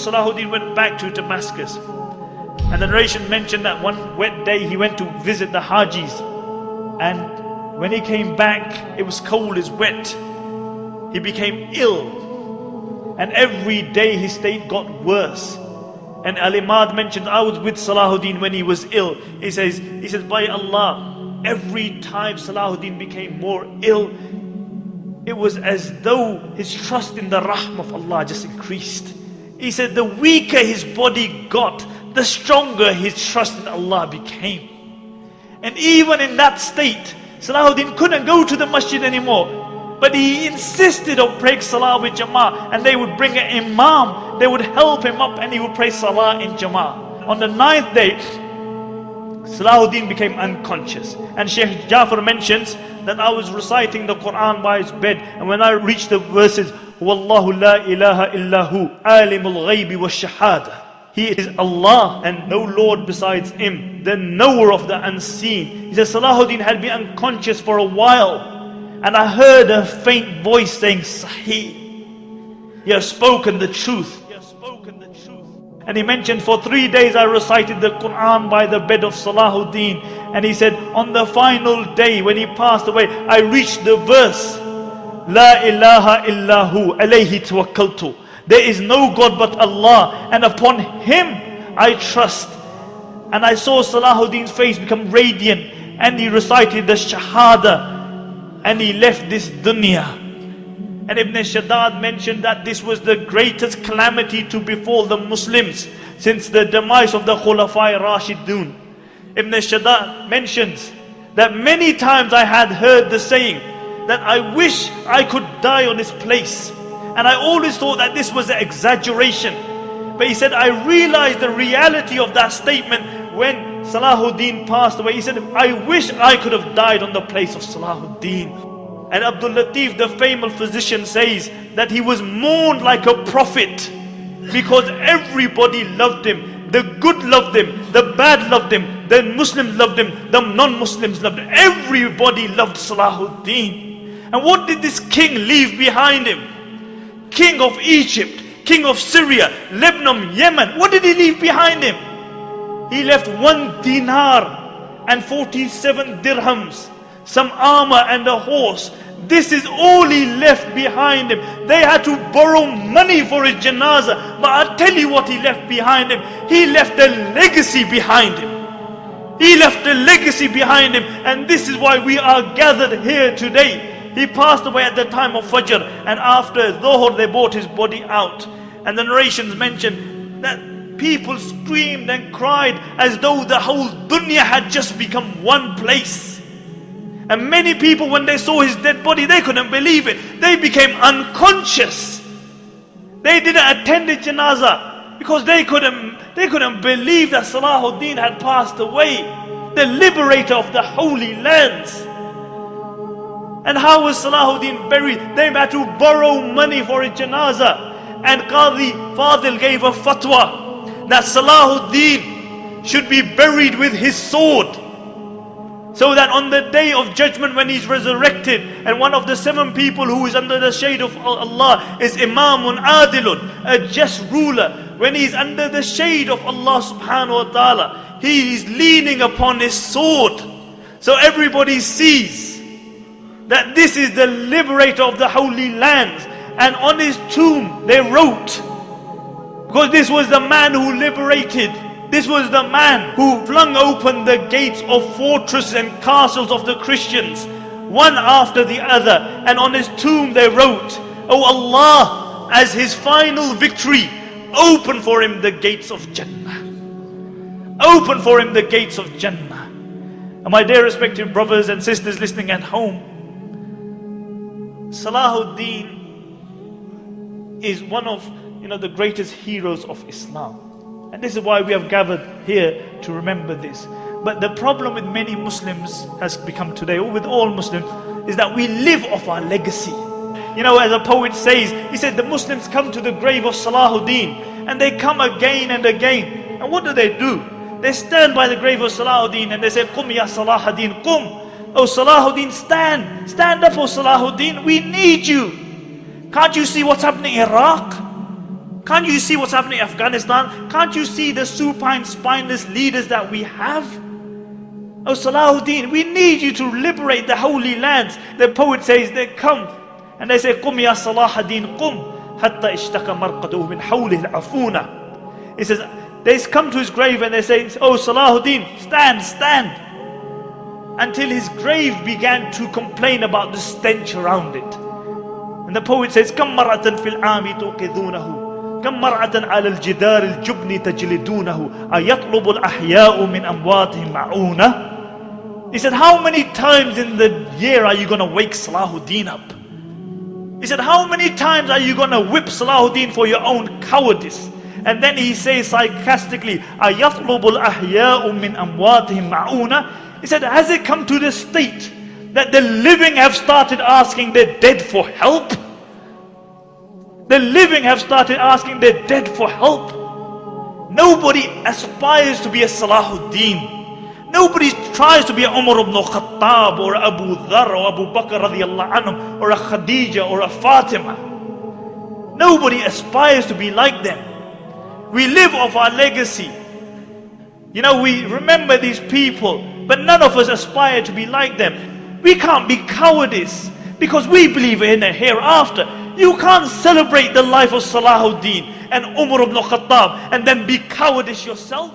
Salahu'deen went back to Damascus. And the narration mentioned that one wet day he went to visit the Hajis. And when he came back, it was cold, it's wet. He became ill. And every day his state got worse. And Al-Imad mentioned, I was with Salahu'deen when he was ill. He says, by Allah, every time Salahu'deen became more ill, it was as though his trust in the Rahmah of Allah just increased. He said, the weaker his body got, the stronger his trust in Allah became. And even in that state, Salahu'deen couldn't go to the masjid anymore. But he insisted on praying Salah with Jama'ah. And they would bring an Imam, they would help him up, and he would pray Salah in Jama'ah. On the 9th day, Salahu'deen became unconscious. And Shaykh Jafar mentions that I was reciting the Quran by his bed, and when I reached the verses, Wallahu la ilaha illahu, alimul ghaybi wa shahada. He is Allah and no Lord besides Him, the knower of the unseen. He says Salahu'deen had been unconscious for a while. And I heard a faint voice saying, Sahih, you have spoken the truth. And he mentioned, for 3 days I recited the Quran by the bed of Salahu'deen. And he said, on the final day when he passed away, I reached the verse, La ilaha illahu alayhi tawakkaltu. There is no God but Allah, and upon Him I trust. And I saw Salahu'deen's face become radiant, and he recited the Shahada, and he left this dunya. And Ibn Shaddad mentioned that this was the greatest calamity to befall the Muslims since the demise of the Khulafai Rashidun. Ibn Shaddad mentions that many times I had heard the saying that I wish I could die on this place. And I always thought that this was an exaggeration. But he said, I realized the reality of that statement when Salahu'deen passed away. He said, I wish I could have died on the place of Salahu'deen. And Abdul Latif, the famous physician, says that he was mourned like a prophet because everybody loved him. The good loved him, the bad loved him, the Muslims loved him, the non-Muslims loved him. Everybody loved Salahu'deen. And what did this king leave behind him? King of Egypt, king of Syria, Lebanon, Yemen. What did he leave behind him? He left 1 dinar and 47 dirhams, some armor and a horse. This is all he left behind him. They had to borrow money for his janazah. But I'll tell you what he left behind him. He left a legacy behind him. He left a legacy behind him. And this is why we are gathered here today. He passed away at the time of Fajr. And after Dhuhr they brought his body out. And the narrations mention that people screamed and cried as though the whole dunya had just become one place. And many people, when they saw his dead body, they couldn't believe it. They became unconscious. They didn't attend the janazah because they couldn't believe that Salahu'deen had passed away, the liberator of the holy lands. And how was Salahu'deen buried? They had to borrow money for his janazah. And Qadi Fadil gave a fatwa that Salahu'deen should be buried with his sword, so that on the day of judgment when he's resurrected, and one of the 7 people who is under the shade of Allah is Imamun Adilun, a just ruler. When he's under the shade of Allah subhanahu wa ta'ala, he is leaning upon his sword. So everybody sees that this is the liberator of the holy lands. And on his tomb they wrote, because this was the man who liberated, this was the man who flung open the gates of fortresses and castles of the Christians, one after the other. And on his tomb they wrote, "Oh Allah, as his final victory, open for him the gates of Jannah. Open for him the gates of Jannah." And my dear respected brothers and sisters listening at home, Salahu'deen is one of the greatest heroes of Islam. And this is why we have gathered here to remember this. But the problem with many Muslims has become today, or with all Muslims, is that we live off our legacy. As a poet says, he said the Muslims come to the grave of Salahu'deen, and they come again and again. And what do? They stand by the grave of Salahu'deen and they say, "Qum ya Salahu'deen, qum." Oh Salahu'deen, stand. Stand up, oh Salahu'deen, we need you. Can't you see what's happening in Iraq? Can't you see what's happening in Afghanistan? Can't you see the supine, spineless leaders that we have? Oh Salahu'deen, we need you to liberate the holy lands. The poet says they come and they say, قُمْ يَا صَلَاحَ الدِّينِ قُمْ حَتَّى اشْتَكَ مَرْقَدُهُ مِنْ حَوْلِهِ الْعَفُونَ. He says, they come to his grave and they say, oh Salahu'deen, stand, stand. Until his grave began to complain about the stench around it. And the poet says, كَمْ مَرَّةً فِي الْعَامِ تُوقِذُونَهُ كَمْ مَرْعَةً عَلَى الْجِدَارِ الْجُبْنِ تَجْلِدُونَهُ أَيَطْلُبُ الْأَحْيَاءُ مِنْ أَمْوَاتِهِمْ مَعُونَةً. He said, how many times in the year are you going to wake Salahu'deen up? He said, how many times are you going to whip Salahu'deen for your own cowardice? And then he says sarcastically, أَيَطْلُبُ الْأَحْيَاءُ مِنْ أَمْوَاتِهِمْ مَعُونَةً. He said, has it come to the state that the living have started asking the dead for help? The living have started asking the dead for help. Nobody aspires to be a Salahu'deen. Nobody tries to be a Umar ibn Khattab or Abu Dhar or Abu Bakr radiallahu anhum or a Khadija or a Fatima. Nobody aspires to be like them. We live off our legacy. You know, we remember these people, but none of us aspire to be like them. We can't be cowardice because we believe in a hereafter. You can't celebrate the life of Salahu'deen and Umar ibn Khattab and then be cowardice yourself.